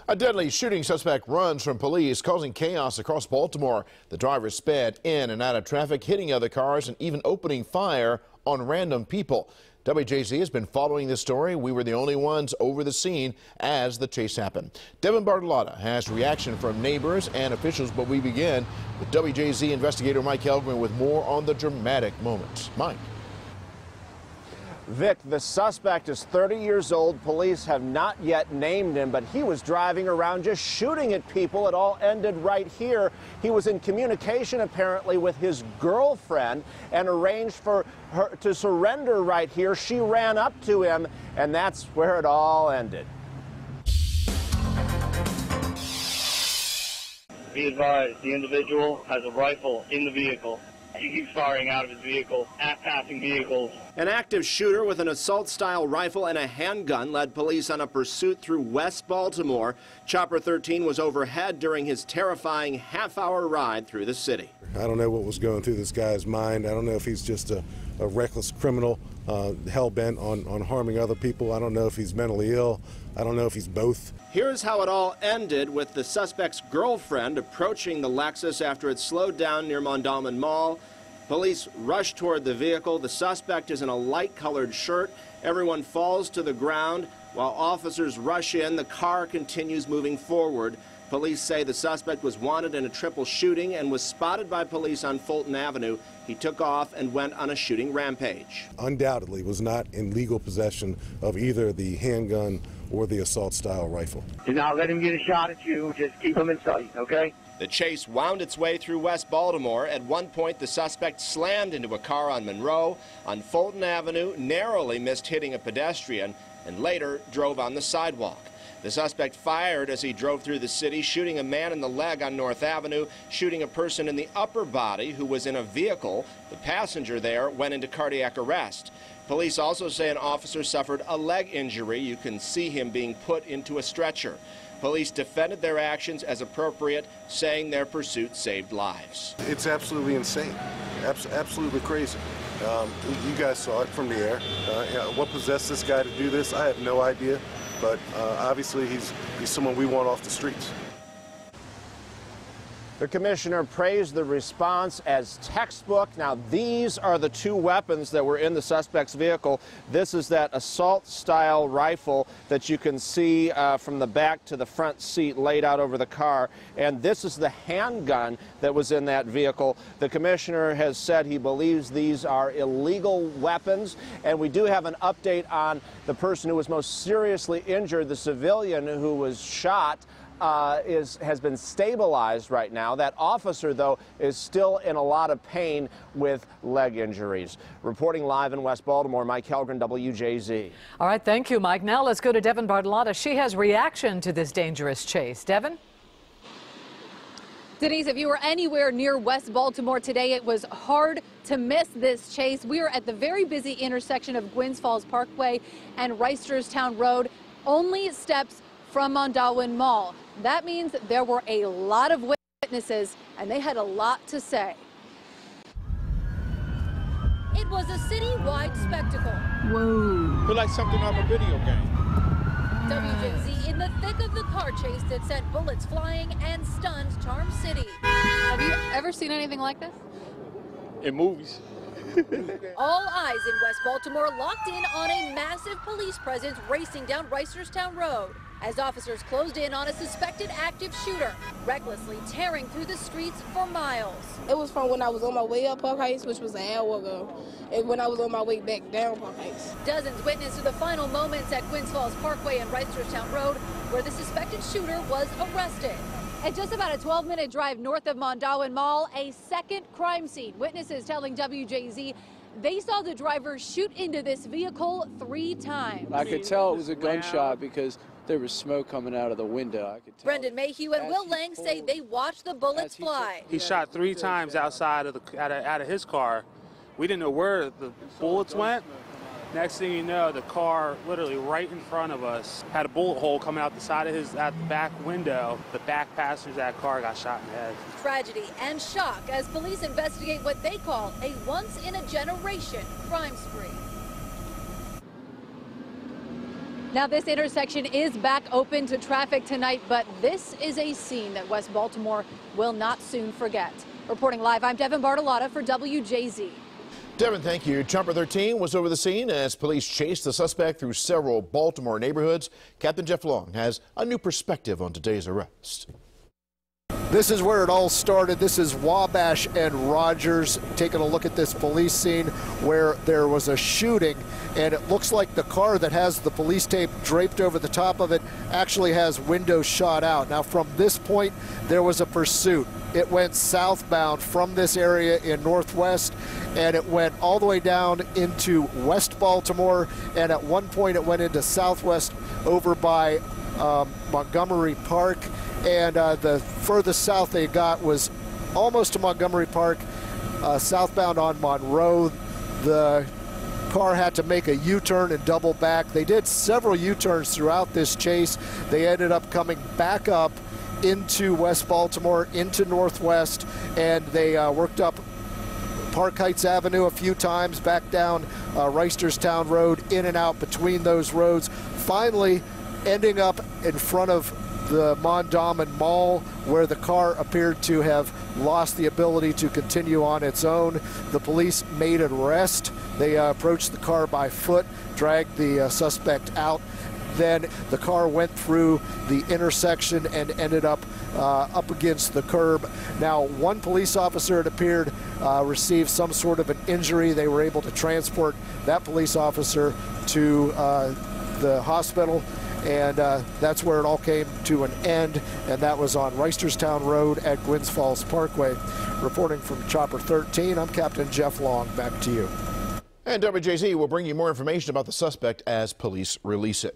A deadly shooting suspect runs from police, causing chaos across Baltimore. The driver sped in and out of traffic, hitting other cars and even opening fire on random people. WJZ has been following this story. We were the only ones over the scene as the chase happened. Devin Bartolotta has reaction from neighbors and officials, but we begin with WJZ investigator Mike Helgren with more on the dramatic moments. Mike. Vic, the suspect is 30 years old. Police have not yet named him, but he was driving around just shooting at people. It all ended right here. He was in communication apparently with his girlfriend and arranged for her to surrender right here. She ran up to him, and that's where it all ended. Be advised, the individual has a rifle in the vehicle. He keeps firing out of his vehicle at passing vehicles. An active shooter with an assault-style rifle and a handgun led police on a pursuit through West Baltimore. Chopper 13 was overhead during his terrifying half-hour ride through the city. I don't know what was going through this guy's mind. I don't know if he's just a reckless criminal hell-bent on harming other people. I don't know if he's mentally ill. I don't know if he's both. Here's how it all ended, with the suspect's girlfriend approaching the Lexus after it slowed down near Mondawmin Mall. Police rush toward the vehicle. The suspect is in a light-colored shirt. Everyone falls to the ground. While officers rush in, the car continues moving forward. Police say the suspect was wanted in a triple shooting and was spotted by police on Fulton Avenue. He took off and went on a shooting rampage. Undoubtedly was not in legal possession of either the handgun or the assault-style rifle. Do not let him get a shot at you. Just keep him in sight, okay? The chase wound its way through West Baltimore. At one point, the suspect slammed into a car on Monroe. On Fulton Avenue, narrowly missed hitting a pedestrian, and later drove on the sidewalk. The suspect fired as he drove through the city, shooting a man in the leg on North Avenue, shooting a person in the upper body who was in a vehicle. The passenger there went into cardiac arrest. Police also say an officer suffered a leg injury. You can see him being put into a stretcher. Police defended their actions as appropriate, saying their pursuit saved lives. It's absolutely insane, absolutely crazy. You guys saw it from the air. What possessed this guy to do this, I have no idea. But obviously he's someone we want off the streets. The commissioner praised the response as textbook. Now, these are the two weapons that were in the suspect's vehicle. This is that assault-style rifle that you can see from the back to the front seat laid out over the car. And this is the handgun that was in that vehicle. The commissioner has said he believes these are illegal weapons. And we do have an update on the person who was most seriously injured, the civilian who was shot. Has been stabilized right now. That officer, though, is still in a lot of pain with leg injuries. Reporting live in West Baltimore, Mike Helgren, WJZ. All right, thank you, Mike. Now let's go to Devin Bartolotta. She has reaction to this dangerous chase. Devin? Denise, if you were anywhere near West Baltimore today, it was hard to miss this chase. We are at the very busy intersection of Gwynns Falls Parkway and Reisterstown Road, only steps from Mondawmin Mall. That means there were a lot of witnesses, and they had a lot to say. It was a citywide spectacle. Whoa. Feel like something off a video game. WJZ in the thick of the car chase that sent bullets flying and stunned Charm City. Have you ever seen anything like this? In movies. All eyes in West Baltimore locked in on a massive police presence racing down Reisterstown Road as officers closed in on a suspected active shooter, recklessly tearing through the streets for miles. It was from when I was on my way up Park Heights, which was an hour ago, and when I was on my way back down Park Heights. Dozens witnessed the final moments at Gwynns Falls Parkway and Reisterstown Road, where the suspected shooter was arrested. At just about a 12-minute drive north of Mondawmin Mall, a second crime scene. Witnesses telling WJZ they saw the driver shoot into this vehicle 3 times. I could tell it was a gunshot because there was smoke coming out of the window. I could tell. Brendan Mayhew and Will Lang say they watched the bullets fly. He shot 3 times outside of out of his car. We didn't know where the bullets went. Next thing you know, the car literally right in front of us had a bullet hole coming out the side of the back window. The back passenger of that car got shot in the head. Tragedy and shock as police investigate what they call a once-in-a-generation crime spree. Now, this intersection is back open to traffic tonight, but this is a scene that West Baltimore will not soon forget. Reporting live, I'm Devin Bartolotta for WJZ. Devin, thank you. Chopper 13 was over the scene as police chased the suspect through several Baltimore neighborhoods. Captain Jeff Long has a new perspective on today's arrest. This is where it all started. This is Wabash and Rogers, taking a look at this police scene where there was a shooting, and it looks like the car that has the police tape draped over the top of it actually has windows shot out. Now, from this point, there was a pursuit. It went southbound from this area in Northwest, and it went all the way down into West Baltimore, and at one point it went into Southwest over by Montgomery Park, and the furthest south they got was almost to Montgomery Park, southbound on Monroe. The car had to make a U-turn and double back. They did several U-turns throughout this chase. They ended up coming back up into West Baltimore, into Northwest, and they worked up Park Heights Avenue a few times, back down Reisterstown Road, in and out between those roads, finally ending up in front of the Mondawmin Mall, where the car appeared to have lost the ability to continue on its own. The police made an arrest. They approached the car by foot, dragged the suspect out. Then the car went through the intersection and ended up up against the curb. Now, one police officer, it appeared, received some sort of an injury. They were able to transport that police officer to the hospital, and that's where it all came to an end, and that was on Reisterstown Road at Gwynns Falls Parkway. Reporting from Chopper 13, I'm Captain Jeff Long. Back to you. And WJZ will bring you more information about the suspect as police release it.